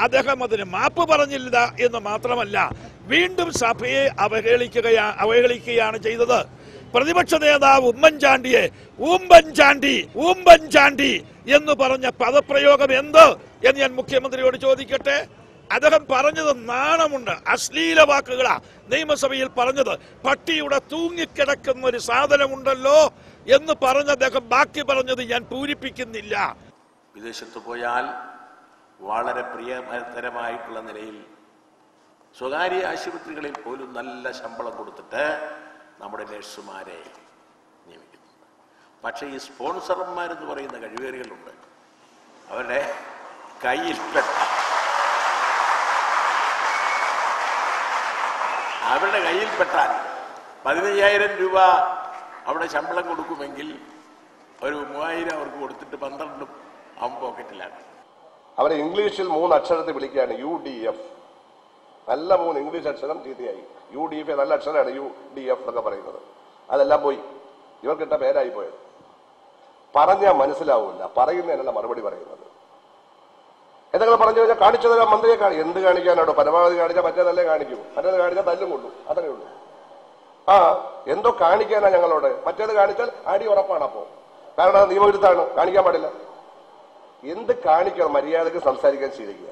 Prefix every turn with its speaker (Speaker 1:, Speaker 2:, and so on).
Speaker 1: അദ്ദേഹം അതിന് മാപ്പ് പറഞ്ഞില്ല എന്ന് മാത്രമല്ല, വീണ്ടും സഭയെ അവഹേളിക്കുകയാണ് ചെയ്തത്. പ്രതിപക്ഷ നേതാവ് ഉമ്മൻചാണ്ടിയെ ഊമ്പൻചാണ്ടി എന്ന് പറഞ്ഞ പദപ്രയോഗം എന്ത് എന്ന് ഞാൻ മുഖ്യമന്ത്രിയോട് ചോദിക്കട്ടെ. അദ്ദേഹം പറഞ്ഞത് നാണമുണ്ട്, അശ്ലീല വാക്കുകളാ നിയമസഭയിൽ പറഞ്ഞത്. പട്ടിയുടെ തൂങ്ങിക്കിടക്കുന്ന ഒരു സാധനമുണ്ടല്ലോ എന്ന് പറഞ്ഞ അദ്ദേഹം ബാക്കി പറഞ്ഞത് ഞാൻ പൂരിപ്പിക്കുന്നില്ല.
Speaker 2: വിദേശത്ത് പോയാൽ വളരെ പ്രിയതരമായിട്ടുള്ള നിലയിൽ സ്വകാര്യ ആശുപത്രികളിൽ പോലും നല്ല ശമ്പളം കൊടുത്തിട്ട് നമ്മുടെ നഴ്സുമാരെ നിയമിക്കുന്നുണ്ട്. പക്ഷേ ഈ സ്പോൺസർമാരെന്ന് പറയുന്ന കഴിവേറികളുണ്ട്. അവരുടെ കയ്യിൽപ്പെട്ട കയ്യിൽപ്പെട്ടാൽ 15,000 രൂപ അവിടെ ശമ്പളം കൊടുക്കുമെങ്കിൽ ഒരു 3,000 അവർക്ക് കൊടുത്തിട്ട് 12 അവൻ പോക്കറ്റിലാണ്.
Speaker 3: അവരെ ഇംഗ്ലീഷിൽ 3 അക്ഷരത്തിൽ വിളിക്കുകയാണ് UDF. നല്ല 3 ഇംഗ്ലീഷ് അക്ഷരം ചീത്തയായി. UDF നല്ല അക്ഷരമാണ് UDF എന്നൊക്കെ പറയുന്നത്. അതെല്ലാം പോയി, ഇവർക്കിട്ട പേരായി പോയത്. പറഞ്ഞാൽ മനസ്സിലാവില്ല, പറയുന്നതിനല്ല മറുപടി പറയുന്നത്. എന്തെങ്കിലും പറഞ്ഞു കഴിഞ്ഞാൽ കാണിച്ചു തരാം, മന്ത്രിയെ എന്ത് കാണിക്കാനാണോ? പരമാവധി കാണിച്ചാൽ മറ്റേതല്ലേ കാണിക്കൂ, മറ്റേത് കാണിച്ചാൽ തല്ലും കൊള്ളൂ, അത്രയേ ഉള്ളൂ. എന്തോ കാണിക്കാനാ ഞങ്ങളോട്. മറ്റേത് കാണിച്ചാൽ അടി ഉറപ്പാണ്. അപ്പോൾ കാരണം അത് നിയമവിരുദ്ധമാണ്, കാണിക്കാൻ പാടില്ല. എന്ത് കാണിക്കണം? മര്യാദക്ക് സംസാരിക്കാൻ ശീലിക്കുക.